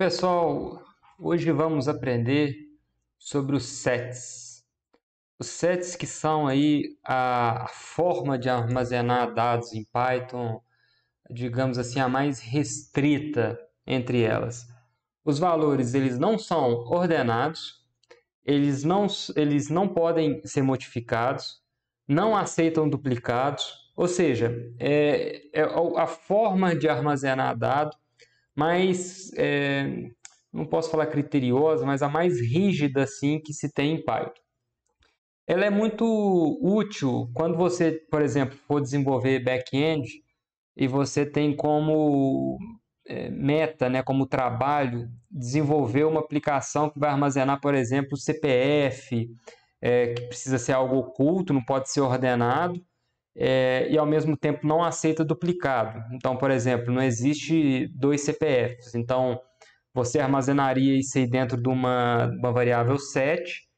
Oi, pessoal! Hoje vamos aprender sobre os sets. Os sets que são aí a forma de armazenar dados em Python, digamos assim, a mais restrita entre elas. Os valores eles não são ordenados, eles não podem ser modificados, não aceitam duplicados, ou seja, é a forma de armazenar dado mais, não posso falar criteriosa, mas a mais rígida assim que se tem em Python. Ela é muito útil quando você, por exemplo, for desenvolver back-end e você tem como meta, né, como trabalho, desenvolver uma aplicação que vai armazenar, por exemplo, o CPF, que precisa ser algo oculto, não pode ser ordenado, e ao mesmo tempo não aceita duplicado. Então, por exemplo, não existe dois CPFs. Então, você armazenaria isso aí dentro de uma variável set,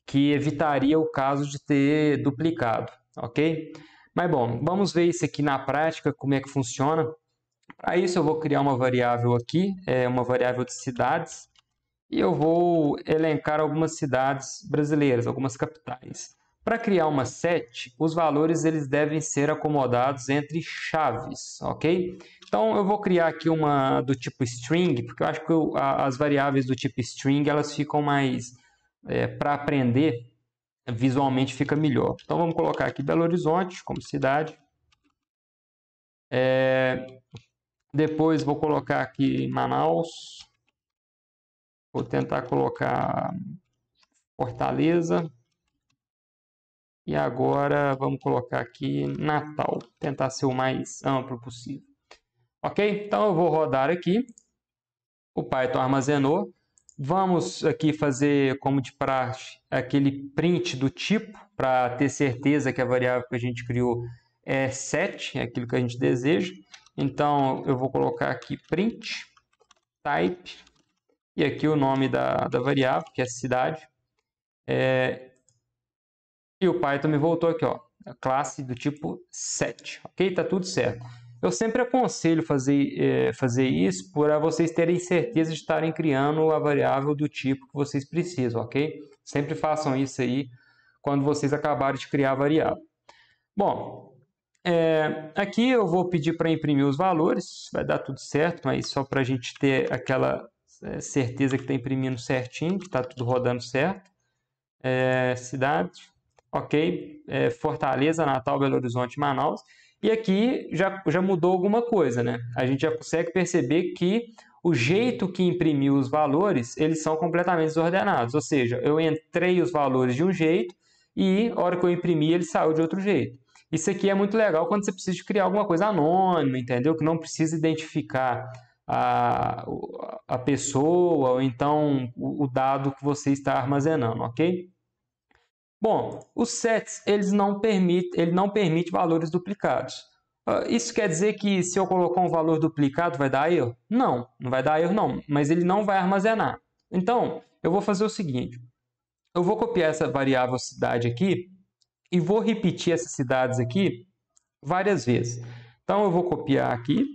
que evitaria o caso de ter duplicado, ok? Mas bom, vamos ver isso aqui na prática, como é que funciona. Para isso eu vou criar uma variável aqui, uma variável de cidades, e eu vou elencar algumas cidades brasileiras, algumas capitais. Para criar uma set, os valores eles devem ser acomodados entre chaves, ok? Então eu vou criar aqui uma do tipo string, porque eu acho que as variáveis do tipo string elas ficam mais, para aprender, visualmente fica melhor. Então vamos colocar aqui Belo Horizonte como cidade. Depois vou colocar aqui Manaus. Vou tentar colocar Fortaleza. E agora vamos colocar aqui Natal. Tentar ser o mais amplo possível. Ok? Então eu vou rodar aqui. O Python armazenou. Vamos aqui fazer, como de praxe, aquele print do tipo, para ter certeza que a variável que a gente criou é set, é aquilo que a gente deseja. Então eu vou colocar aqui print type e aqui o nome da variável, que é cidade. E o Python me voltou aqui, ó, a classe do tipo set, ok? Tá tudo certo. Eu sempre aconselho fazer isso para vocês terem certeza de estarem criando a variável do tipo que vocês precisam, ok? Sempre façam isso aí quando vocês acabarem de criar a variável. Bom, aqui eu vou pedir para imprimir os valores, vai dar tudo certo, mas só para a gente ter aquela certeza que está imprimindo certinho, que está tudo rodando certo. Cidade, ok, Fortaleza, Natal, Belo Horizonte, Manaus. E aqui já mudou alguma coisa, né? A gente já consegue perceber que o jeito que imprimiu os valores, eles são completamente desordenados. Ou seja, eu entrei os valores de um jeito e a hora que eu imprimi ele saiu de outro jeito. Isso aqui é muito legal quando você precisa criar alguma coisa anônima, entendeu? Que não precisa identificar a pessoa ou então o dado que você está armazenando, ok? Bom, os sets ele não permite valores duplicados. Isso quer dizer que se eu colocar um valor duplicado vai dar erro? Não, não vai dar erro não, mas ele não vai armazenar. Então, eu vou fazer o seguinte, eu vou copiar essa variável cidade aqui e vou repetir essas cidades aqui várias vezes. Então, eu vou copiar aqui,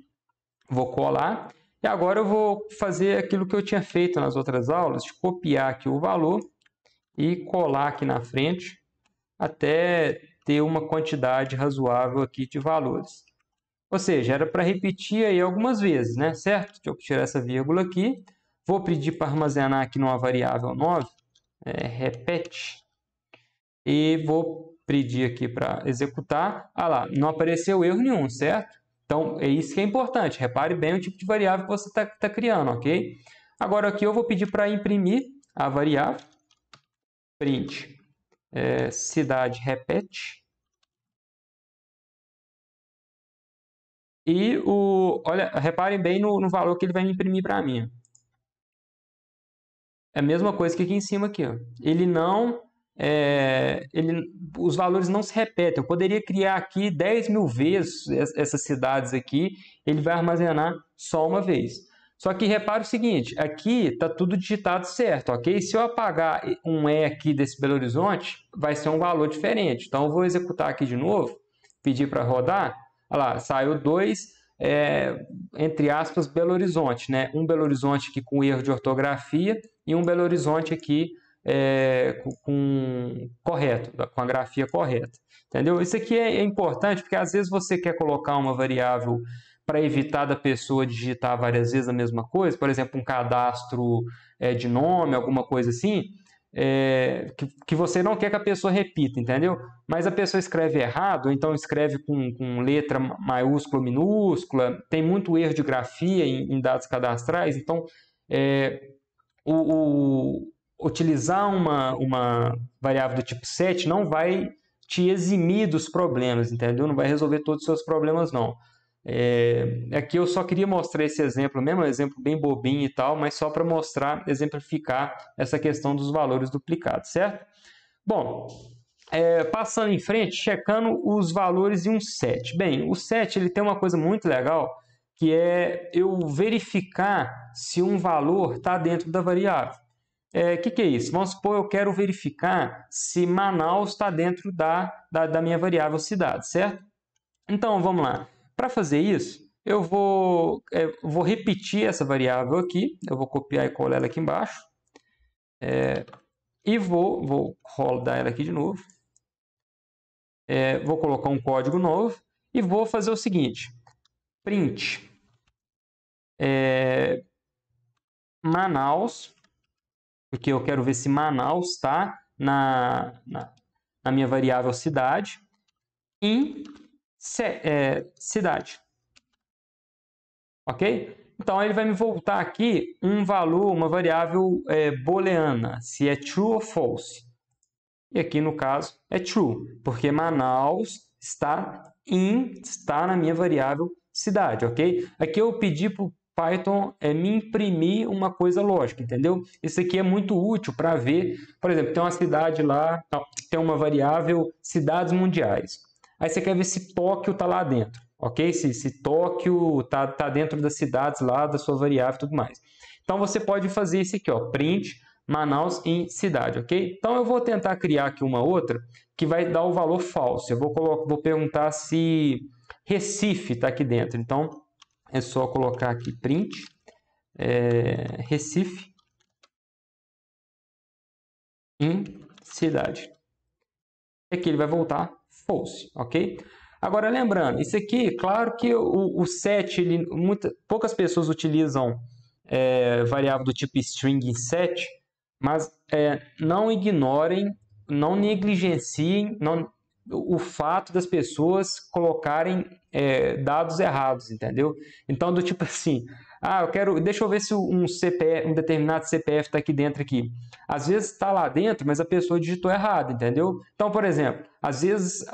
vou colar, e agora eu vou fazer aquilo que eu tinha feito nas outras aulas, de copiar aqui o valor e colar aqui na frente até ter uma quantidade razoável aqui de valores. Ou seja, era para repetir aí algumas vezes, né? Certo? Deixa eu tirar essa vírgula aqui. Vou pedir para armazenar aqui numa variável 9, repete, e vou pedir aqui para executar. Ah lá, não apareceu erro nenhum, certo? Então, é isso que é importante. Repare bem o tipo de variável que você está criando, ok? Agora aqui eu vou pedir para imprimir a variável print cidade repete. E olha, reparem bem no valor que ele vai me imprimir para mim. É a mesma coisa que aqui em cima aqui, ó. Os valores não se repetem. Eu poderia criar aqui 10.000 vezes essas cidades aqui, ele vai armazenar só uma vez. Só que repare o seguinte, aqui está tudo digitado certo, ok? Se eu apagar um E aqui desse Belo Horizonte, vai ser um valor diferente. Então eu vou executar aqui de novo, pedir para rodar. Olha lá, saiu 2, entre aspas, Belo Horizonte, né? Um Belo Horizonte aqui com erro de ortografia e um Belo Horizonte aqui correto, com a grafia correta. Entendeu? Isso aqui é importante porque às vezes você quer colocar uma variável para evitar da pessoa digitar várias vezes a mesma coisa, por exemplo, um cadastro de nome, alguma coisa assim, que você não quer que a pessoa repita, entendeu? Mas a pessoa escreve errado, ou então escreve com letra maiúscula, minúscula, tem muito erro de grafia em dados cadastrais, então utilizar uma variável do tipo set não vai te eximir dos problemas, entendeu? Não vai resolver todos os seus problemas, não. Aqui eu só queria mostrar esse exemplo mesmo, um exemplo bem bobinho e tal, mas só para mostrar, exemplificar essa questão dos valores duplicados, certo? Bom, passando em frente, checando os valores de um set. Bem, o set ele tem uma coisa muito legal, que é eu verificar se um valor está dentro da variável. Que é isso? Vamos supor, eu quero verificar se Manaus está dentro da minha variável cidade, certo? Então, vamos lá. Para fazer isso, eu vou repetir essa variável aqui. Eu vou copiar e colar ela aqui embaixo. E vou rodar ela aqui de novo. Vou colocar um código novo e vou fazer o seguinte. Print Manaus, porque eu quero ver se Manaus está na minha variável cidade, em cidade. Ok? Então, ele vai me voltar aqui um valor, uma variável booleana, se é true ou false. E aqui, no caso, é true, porque Manaus está na minha variável cidade, ok? Aqui eu pedi para o Python me imprimir uma coisa lógica, entendeu? Isso aqui é muito útil para ver, por exemplo, tem uma cidade lá, tem uma variável cidades mundiais. Aí você quer ver se Tóquio está lá dentro, ok? Se Tóquio está dentro das cidades lá, da sua variável e tudo mais. Então você pode fazer isso aqui, ó, print Manaus em cidade, ok? Então eu vou tentar criar aqui uma outra que vai dar o valor falso. Eu vou perguntar se Recife está aqui dentro. Então é só colocar aqui print Recife em cidade. E aqui ele vai voltar false, ok? Agora lembrando, isso aqui, claro que o set, poucas pessoas utilizam variável do tipo string em set, mas não ignorem, não negligenciem o fato das pessoas colocarem dados errados, entendeu? Então, do tipo assim, deixa eu ver se um determinado CPF está aqui dentro aqui. Às vezes está lá dentro, mas a pessoa digitou errado, entendeu? Então, por exemplo, às vezes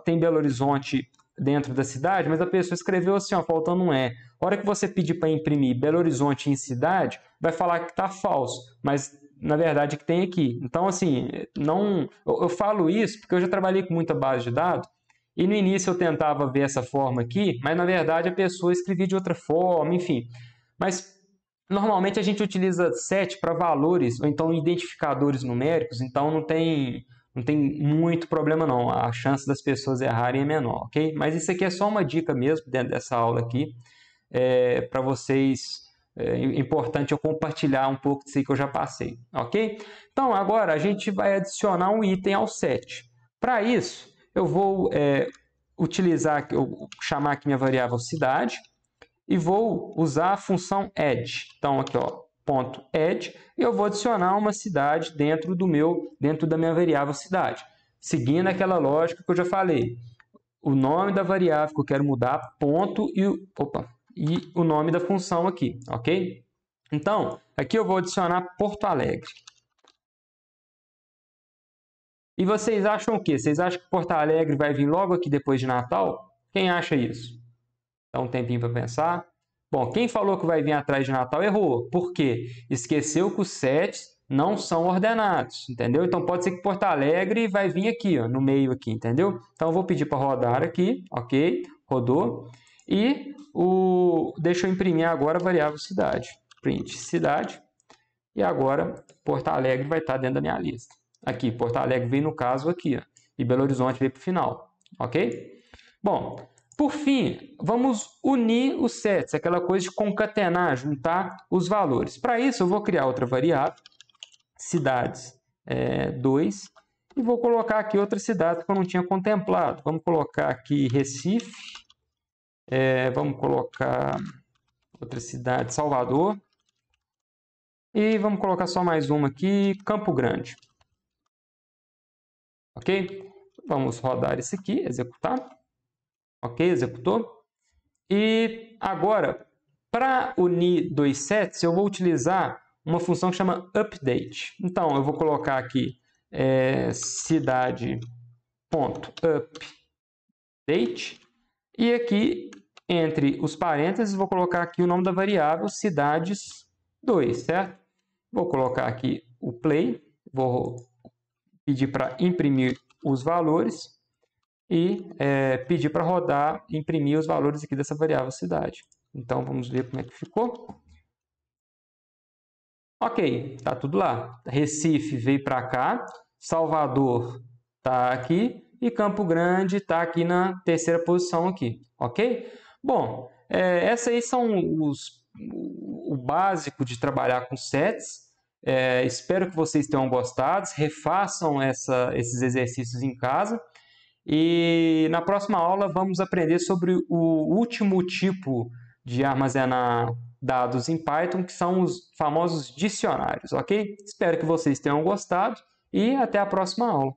tem Belo Horizonte dentro da cidade, mas a pessoa escreveu assim, ó, faltando um E. A hora que você pedir para imprimir Belo Horizonte em cidade, vai falar que está falso, mas na verdade que tem aqui. Então, assim, eu falo isso porque eu já trabalhei com muita base de dados e no início eu tentava ver essa forma aqui, mas na verdade a pessoa escrevia de outra forma, enfim. Mas normalmente a gente utiliza set para valores ou então identificadores numéricos, então não tem muito problema não, a chance das pessoas errarem é menor, ok? Mas isso aqui é só uma dica mesmo dentro dessa aula aqui, para vocês, é importante eu compartilhar um pouco disso aí que eu já passei, ok? Então agora a gente vai adicionar um item ao set. Para isso, eu vou chamar aqui minha variável cidade e vou usar a função add. Então aqui, ó, ponto add, e eu vou adicionar uma cidade dentro da minha variável cidade, seguindo aquela lógica que eu já falei. O nome da variável que eu quero mudar, ponto, e o nome da função aqui, ok? Então, aqui eu vou adicionar Porto Alegre. E vocês acham o quê? Vocês acham que Porto Alegre vai vir logo aqui depois de Natal? Quem acha isso? Dá um tempinho para pensar. Bom, quem falou que vai vir atrás de Natal errou. Por quê? Esqueceu que os sets não são ordenados, entendeu? Então pode ser que Porto Alegre vai vir aqui, ó, no meio aqui, entendeu? Então eu vou pedir para rodar aqui, ok? Rodou. E deixa eu imprimir agora a variável cidade. Print cidade. E agora Porto Alegre vai estar dentro da minha lista. Aqui, Porto Alegre veio no caso aqui, ó, e Belo Horizonte veio para o final, ok? Bom, Por fim, vamos unir os sets, aquela coisa de concatenar, juntar os valores. Para isso, eu vou criar outra variável, cidades 2, e vou colocar aqui outra cidade que eu não tinha contemplado. Vamos colocar aqui Recife, vamos colocar outra cidade, Salvador, e vamos colocar só mais uma aqui, Campo Grande. Ok? Vamos rodar isso aqui, executar. Ok, executou. E agora, para unir dois sets, eu vou utilizar uma função que chama update. Então, eu vou colocar aqui cidade.update e aqui, entre os parênteses, vou colocar aqui o nome da variável cidades2, certo? Vou colocar aqui o play, vou pedir para imprimir os valores e pedir para rodar, imprimir os valores aqui dessa variável cidade. Então, vamos ver como é que ficou. Ok, está tudo lá. Recife veio para cá, Salvador está aqui e Campo Grande está aqui na terceira posição aqui, ok? Bom, esses aí são o básico de trabalhar com sets. Espero que vocês tenham gostado, refaçam esses exercícios em casa. E na próxima aula vamos aprender sobre o último tipo de armazenar dados em Python, que são os famosos dicionários, ok? Espero que vocês tenham gostado e até a próxima aula.